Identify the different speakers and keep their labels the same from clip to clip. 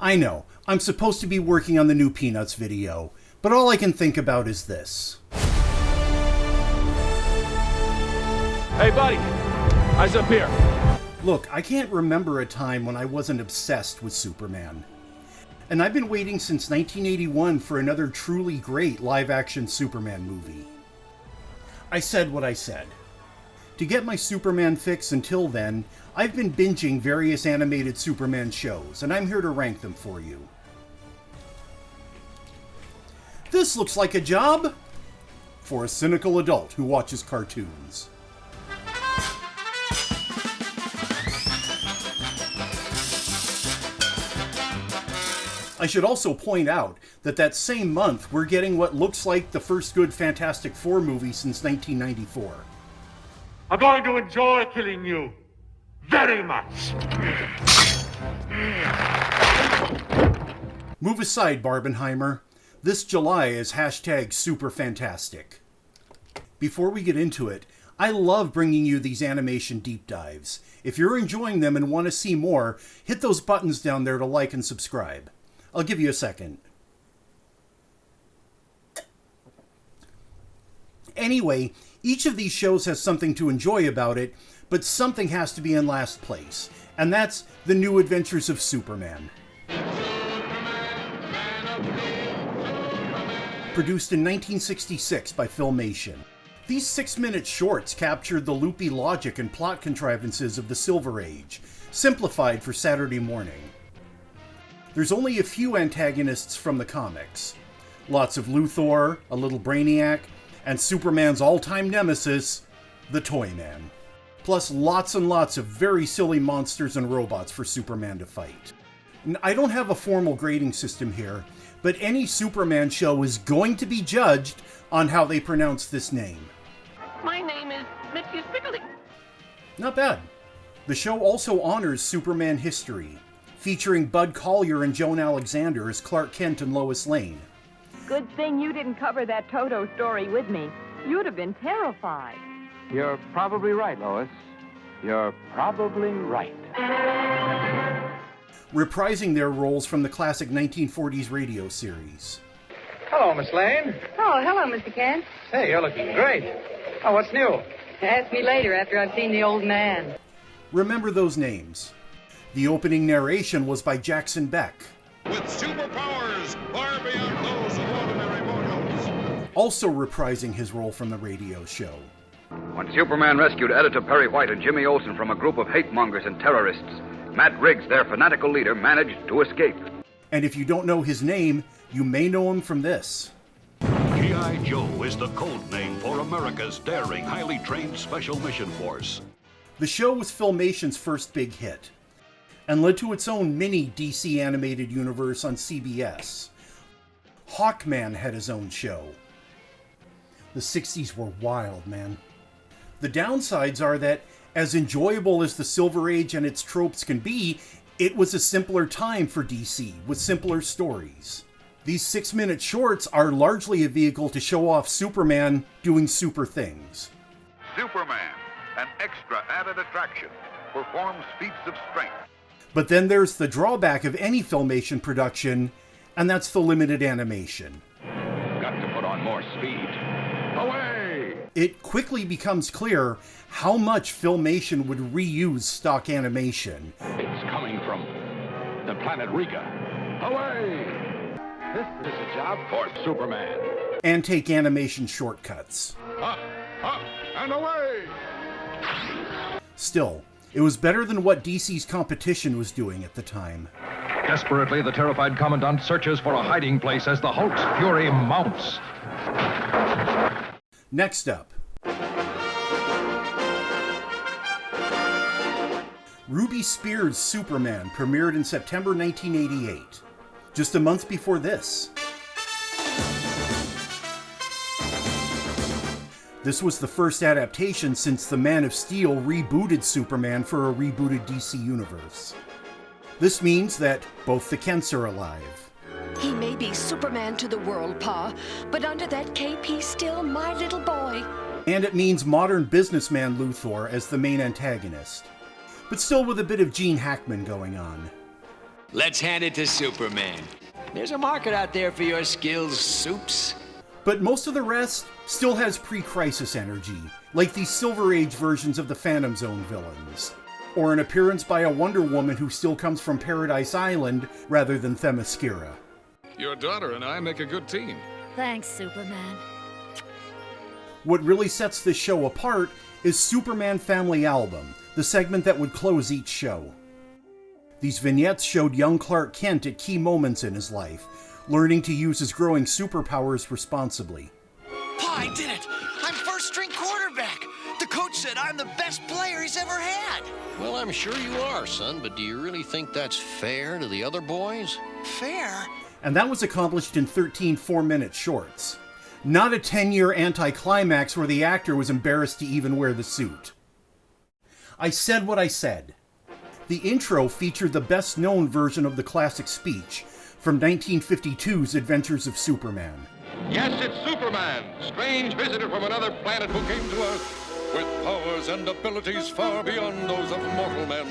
Speaker 1: I know, I'm supposed to be working on the new Peanuts video, but all I can think about is this.
Speaker 2: Hey buddy, eyes up here.
Speaker 1: Look, I can't remember a time when I wasn't obsessed with Superman. And I've been waiting since 1981 for another truly great live-action Superman movie. I said what I said. To get my Superman fix until then, I've been binging various animated Superman shows, and I'm here to rank them for you. This looks like a job for a cynical adult who watches cartoons. I should also point out that that same month we're getting what looks like the first good Fantastic Four movie since 1994.
Speaker 3: I'm going to enjoy killing you very much.
Speaker 1: Move aside, Barbenheimer. This July is #SuperFantastic. Before we get into it, I love bringing you these animation deep dives. If you're enjoying them and want to see more, hit those buttons down there to like and subscribe. I'll give you a second. Anyway, each of these shows has something to enjoy about it, but something has to be in last place, and that's The New Adventures of Superman. Produced in 1966 by Filmation. These 6-minute shorts captured the loopy logic and plot contrivances of the Silver Age, simplified for Saturday morning. There's only a few antagonists from the comics. Lots of Luthor, a little Brainiac, and Superman's all-time nemesis, the Toyman. Plus lots and lots of very silly monsters and robots for Superman to fight. I don't have a formal grading system here, but any Superman show is going to be judged on how they pronounce this name.
Speaker 4: My name is Mitzi Spiggly.
Speaker 1: Not bad. The show also honors Superman history, featuring Bud Collyer and Joan Alexander as Clark Kent and Lois Lane.
Speaker 5: Good thing you didn't cover that Toto story with me. You'd have been terrified.
Speaker 2: You're probably right, Lois. You're probably right.
Speaker 1: Reprising their roles from the classic 1940s radio series.
Speaker 6: Hello, Miss Lane.
Speaker 7: Oh, hello, Mr. Kent.
Speaker 6: Hey, you're looking great. Oh, what's new?
Speaker 7: Ask me later after I've seen the old man.
Speaker 1: Remember those names. The opening narration was by Jackson Beck.
Speaker 8: With superpowers far beyond those of ordinary mortals.
Speaker 1: Also reprising his role from the radio show.
Speaker 9: When Superman rescued Editor Perry White and Jimmy Olsen from a group of hate-mongers and terrorists, Matt Riggs, their fanatical leader, managed to escape.
Speaker 1: And if you don't know his name, you may know him from this.
Speaker 8: G.I. Joe is the code name for America's daring, highly trained Special Mission Force.
Speaker 1: The show was Filmation's first big hit, and led to its own mini DC animated universe on CBS. Hawkman had his own show. The 60s were wild, man. The downsides are that, as enjoyable as the Silver Age and its tropes can be, it was a simpler time for DC, with simpler stories. These 6-minute shorts are largely a vehicle to show off Superman doing super things.
Speaker 9: Superman, an extra added attraction, performs feats of strength.
Speaker 1: But then there's the drawback of any Filmation production, and that's the limited animation.
Speaker 2: Got to put on more speed. Away!
Speaker 1: It quickly becomes clear how much Filmation would reuse stock animation.
Speaker 2: It's coming from the planet Riga. Away! This is a job for Superman.
Speaker 1: And take animation shortcuts.
Speaker 8: Up, and away!
Speaker 1: Still, it was better than what DC's competition was doing at the time.
Speaker 10: Desperately, the terrified Commandant searches for a hiding place as the Hulk's fury mounts.
Speaker 1: Next up, Ruby Spears' Superman premiered in September 1988, just a month before this. This was the first adaptation since the Man of Steel rebooted Superman for a rebooted DC universe. This means that both the Kents are alive.
Speaker 11: He may be Superman to the world, Pa, but under that cape, he's still my little boy.
Speaker 1: And it means modern businessman Luthor as the main antagonist, but still with a bit of Gene Hackman going on.
Speaker 12: Let's hand it to Superman. There's a market out there for your skills, Soups.
Speaker 1: But most of the rest still has pre-crisis energy, like these Silver Age versions of the Phantom Zone villains. Or an appearance by a Wonder Woman who still comes from Paradise Island rather than Themyscira.
Speaker 13: Your daughter and I make a good team.
Speaker 14: Thanks, Superman.
Speaker 1: What really sets this show apart is Superman Family Album, the segment that would close each show. These vignettes showed young Clark Kent at key moments in his life, learning to use his growing superpowers responsibly.
Speaker 12: Pa, I did it! I'm first-string quarterback! The coach said I'm the best player he's ever had!
Speaker 15: Well, I'm sure you are, son, but do you really think that's fair to the other boys?
Speaker 12: Fair?
Speaker 1: And that was accomplished in 13 4-minute shorts. Not a 10-year anticlimax where the actor was embarrassed to even wear the suit. I said what I said. The intro featured the best-known version of the classic speech from 1952's Adventures of Superman.
Speaker 8: Yes, it's Superman, strange visitor from another planet who came to Earth with powers and abilities far beyond those of mortal men.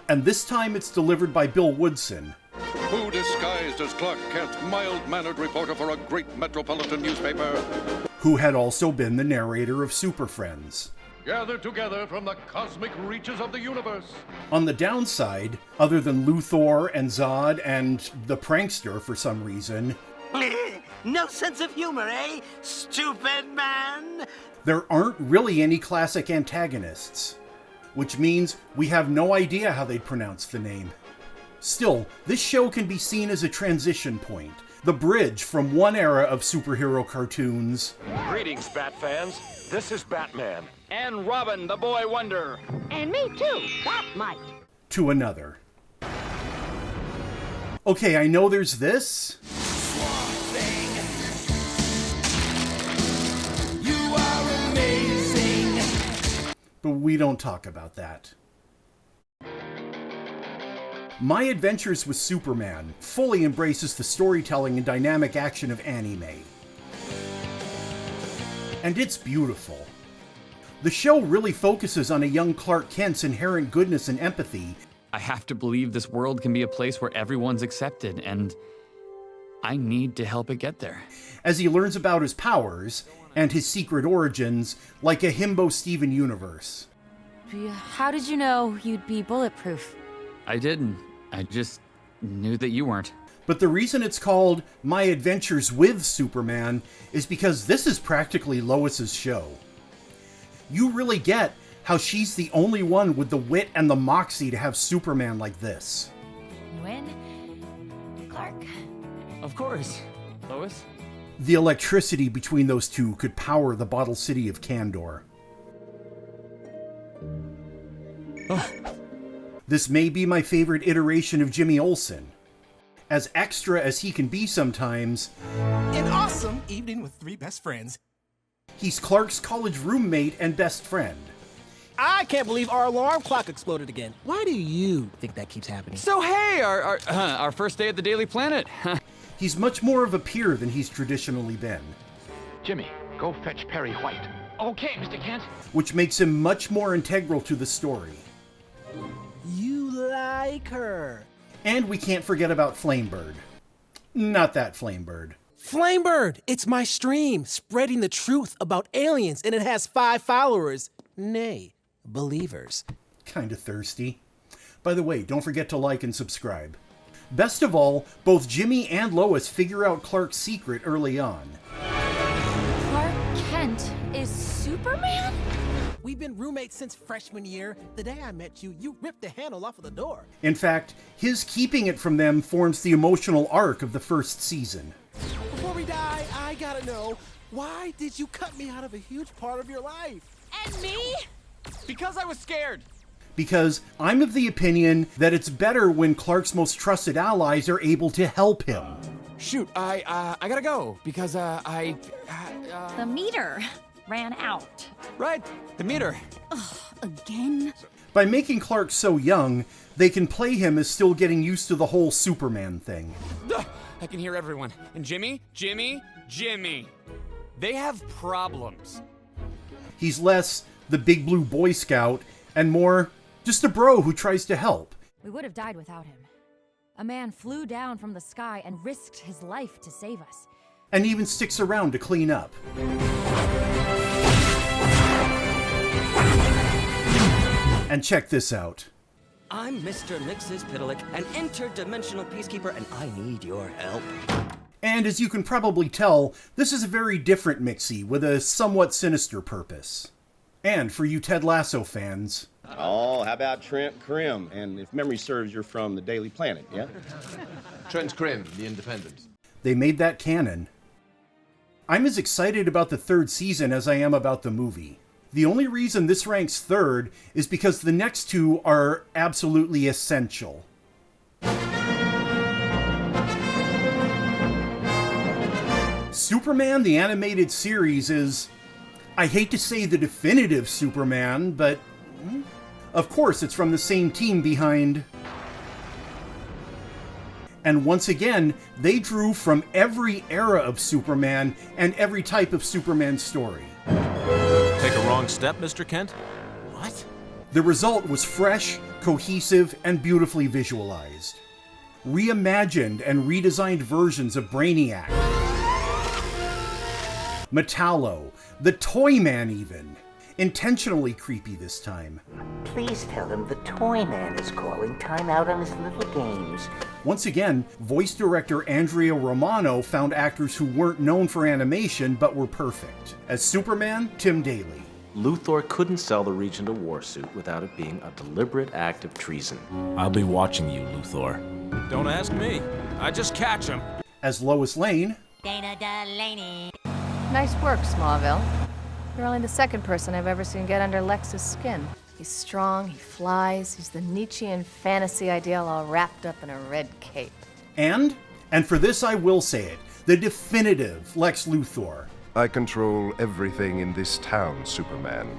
Speaker 1: And this time it's delivered by Bill Woodson,
Speaker 8: who, disguised as Clark Kent, mild-mannered reporter for a great metropolitan newspaper,
Speaker 1: who had also been the narrator of Super Friends.
Speaker 8: Gathered together from the cosmic reaches of the universe.
Speaker 1: On the downside, other than Luthor and Zod and the Prankster for some reason,
Speaker 16: no sense of humor, eh, stupid man?
Speaker 1: There aren't really any classic antagonists, which means we have no idea how they'd pronounce the name. Still, this show can be seen as a transition point, the bridge from one era of superhero cartoons.
Speaker 2: Greetings, Bat fans. This is Batman. And Robin, the Boy Wonder.
Speaker 5: And me too, Batmite.
Speaker 1: To another. Okay, I know there's this.
Speaker 16: You are amazing.
Speaker 1: But we don't talk about that. My Adventures with Superman fully embraces the storytelling and dynamic action of anime. And it's beautiful. The show really focuses on a young Clark Kent's inherent goodness and empathy.
Speaker 17: I have to believe this world can be a place where everyone's accepted, and I need to help it get there.
Speaker 1: As he learns about his powers and his secret origins, like a Himbo Steven universe.
Speaker 14: How did you know you'd be bulletproof?
Speaker 17: I didn't. I just knew that you weren't.
Speaker 1: But the reason it's called My Adventures with Superman is because this is practically Lois's show. You really get how she's the only one with the wit and the moxie to have Superman like this.
Speaker 14: When? Clark.
Speaker 17: Of course, Lois.
Speaker 1: The electricity between those two could power the bottle city of Kandor. This may be my favorite iteration of Jimmy Olsen. As extra as he can be sometimes,
Speaker 18: an awesome evening with three best friends.
Speaker 1: He's Clark's college roommate and best friend.
Speaker 18: I can't believe our alarm clock exploded again. Why do you think that keeps happening?
Speaker 17: So hey, our first day at the Daily Planet.
Speaker 1: He's much more of a peer than he's traditionally been.
Speaker 2: Jimmy, go fetch Perry White. Okay, Mr. Kent.
Speaker 1: Which makes him much more integral to the story.
Speaker 18: You like her.
Speaker 1: And we can't forget about Flamebird. Not that Flamebird.
Speaker 18: Flamebird! It's my stream, spreading the truth about aliens, and it has 5 followers. Nay, believers.
Speaker 1: Kinda thirsty. By the way, don't forget to like and subscribe. Best of all, both Jimmy and Lois figure out Clark's secret early on.
Speaker 14: Clark Kent is Superman?
Speaker 18: We've been roommates since freshman year. The day I met you, you ripped the handle off of the door.
Speaker 1: In fact, his keeping it from them forms the emotional arc of the first season.
Speaker 18: Before we die, I gotta know, why did you cut me out of a huge part of your life?
Speaker 14: And me?
Speaker 17: Because I was scared.
Speaker 1: Because I'm of the opinion that it's better when Clark's most trusted allies are able to help him.
Speaker 17: Shoot, I gotta go, because,
Speaker 14: The meter ran out.
Speaker 17: Right, the meter.
Speaker 14: Ugh, again?
Speaker 1: By making Clark so young, they can play him as still getting used to the whole Superman thing.
Speaker 17: I can hear everyone. And Jimmy. They have problems.
Speaker 1: He's less the big blue Boy Scout and more just a bro who tries to help.
Speaker 14: We would have died without him. A man flew down from the sky and risked his life to save us.
Speaker 1: And even sticks around to clean up. And check this out.
Speaker 19: I'm Mr. Mxyzptlk, an interdimensional peacekeeper, and I need your help.
Speaker 1: And as you can probably tell, this is a very different Mixie with a somewhat sinister purpose. And for you Ted Lasso fans...
Speaker 20: Oh, how about Trent Krim? And if memory serves, you're from the Daily Planet, yeah?
Speaker 21: Trent Krim, The Independent.
Speaker 1: They made that canon. I'm as excited about the third season as I am about the movie. The only reason this ranks third is because the next two are absolutely essential. Superman the Animated Series is, I hate to say the definitive Superman, but of course it's from the same team behind... And once again, they drew from every era of Superman and every type of Superman story.
Speaker 22: Take a wrong step, Mr. Kent? What?
Speaker 1: The result was fresh, cohesive, and beautifully visualized. Reimagined and redesigned versions of Brainiac, Metallo, the Toyman even. Intentionally creepy this time.
Speaker 23: Please tell him the Toyman is calling time out on his little games.
Speaker 1: Once again, voice director Andrea Romano found actors who weren't known for animation but were perfect. As Superman, Tim Daly.
Speaker 24: Luthor couldn't sell the Regent a war suit without it being a deliberate act of treason. I'll be watching you, Luthor.
Speaker 22: Don't ask me. I just catch him.
Speaker 1: As Lois Lane.
Speaker 25: Dana Delaney.
Speaker 26: Nice work, Smallville. You're only the second person I've ever seen get under Lex's skin. He's strong, he flies, he's the Nietzschean fantasy ideal all wrapped up in a red cape.
Speaker 1: And for this I will say it, the definitive Lex Luthor.
Speaker 27: I control everything in this town, Superman.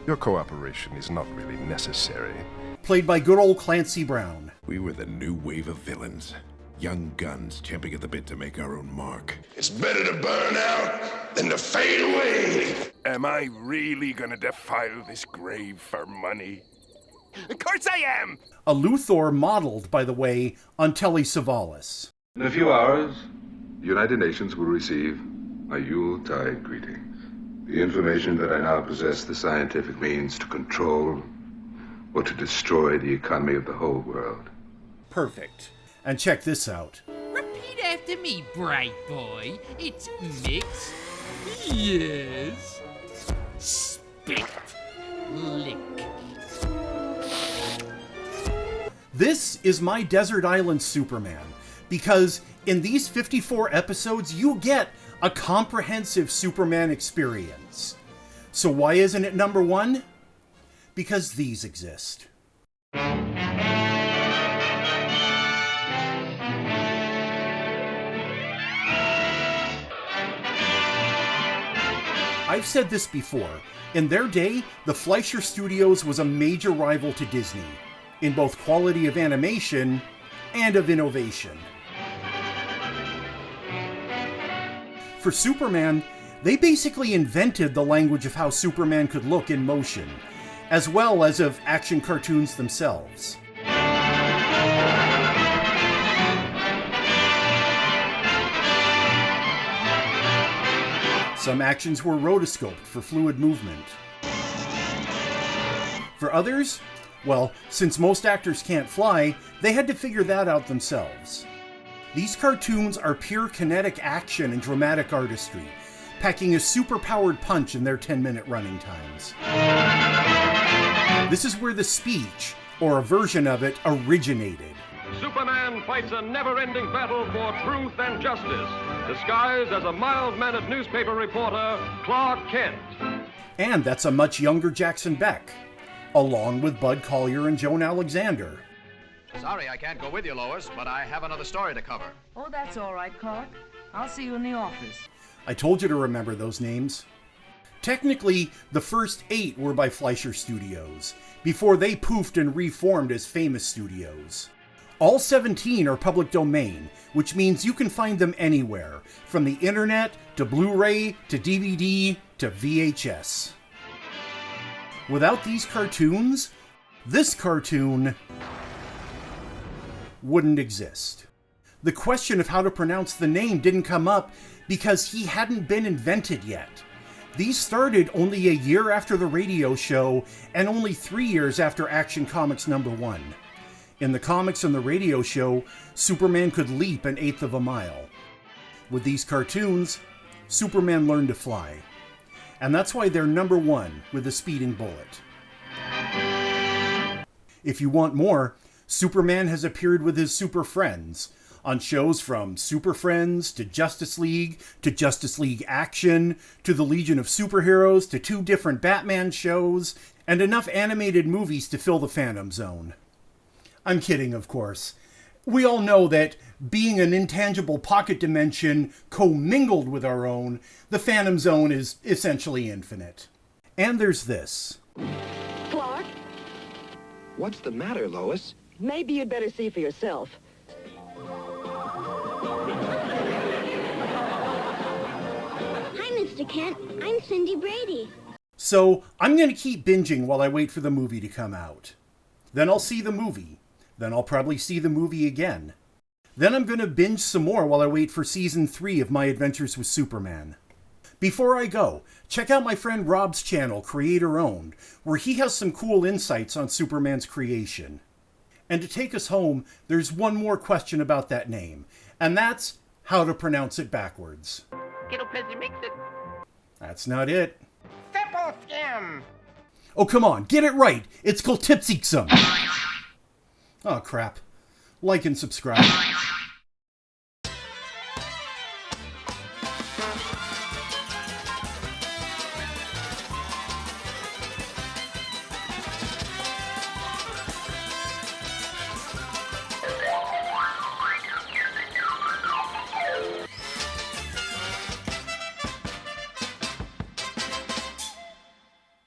Speaker 27: Your cooperation is not really necessary.
Speaker 1: Played by good old Clancy Brown.
Speaker 28: We were the new wave of villains. Young guns champing at the bit to make our own mark.
Speaker 29: It's better to burn out than to fade away.
Speaker 27: Am I really gonna defile this grave for money? Of course I am!
Speaker 1: A Luthor modeled, by the way, on Telly Savalas.
Speaker 30: In a few hours, the United Nations will receive my Yuletide greetings. The information that I now possess the scientific means to control or to destroy the economy of the whole world.
Speaker 1: Perfect. And check this out.
Speaker 31: Repeat after me, bright boy. It's mix. Yes. Spit. Lick.
Speaker 1: This is my Desert Island Superman, because in these 54 episodes, you get a comprehensive Superman experience. So why isn't it number one? Because these exist. I've said this before. In their day, the Fleischer Studios was a major rival to Disney, in both quality of animation and of innovation. For Superman, they basically invented the language of how Superman could look in motion, as well as of action cartoons themselves. Some actions were rotoscoped for fluid movement. For others, well, since most actors can't fly, they had to figure that out themselves. These cartoons are pure kinetic action and dramatic artistry, packing a super-powered punch in their 10-minute running times. This is where the speech, or a version of it, originated.
Speaker 2: Superman fights a never-ending battle for truth and justice, disguised as a mild-mannered newspaper reporter, Clark Kent.
Speaker 1: And that's a much younger Jackson Beck, along with Bud Collyer and Joan Alexander.
Speaker 9: Sorry I can't go with you, Lois, but I have another story to cover.
Speaker 32: Oh, that's all right, Clark. I'll see you in the office.
Speaker 1: I told you to remember those names. Technically, the first 8 were by Fleischer Studios, before they poofed and reformed as Famous Studios. All 17 are public domain, which means you can find them anywhere, from the internet, to Blu-ray, to DVD, to VHS. Without these cartoons, this cartoon wouldn't exist. The question of how to pronounce the name didn't come up because he hadn't been invented yet. These started only a year after the radio show and only 3 years after Action Comics #1. In the comics and the radio show, Superman could leap an eighth of a mile. With these cartoons, Superman learned to fly. And that's why they're #1 with a speeding bullet. If you want more, Superman has appeared with his Super Friends on shows from Super Friends to Justice League Action to the Legion of Superheroes to 2 different Batman shows and enough animated movies to fill the Phantom Zone. I'm kidding, of course. We all know that being an intangible pocket dimension commingled with our own, the Phantom Zone is essentially infinite. And there's this.
Speaker 3: Clark?
Speaker 4: What's the matter, Lois?
Speaker 3: Maybe you'd better see for yourself.
Speaker 5: Hi, Mr. Kent. I'm Cindy Brady.
Speaker 1: So, I'm going to keep binging while I wait for the movie to come out. Then I'll see the movie. Then I'll probably see the movie again. Then I'm going to binge some more while I wait for Season 3 of My Adventures with Superman. Before I go, check out my friend Rob's channel, Creator Owned, where he has some cool insights on Superman's creation. And to take us home, there's one more question about that name, and that's how to pronounce it backwards. That's not it. Oh, come on, get it right! It's called Tipsy-Xum! Oh, crap. Like and subscribe.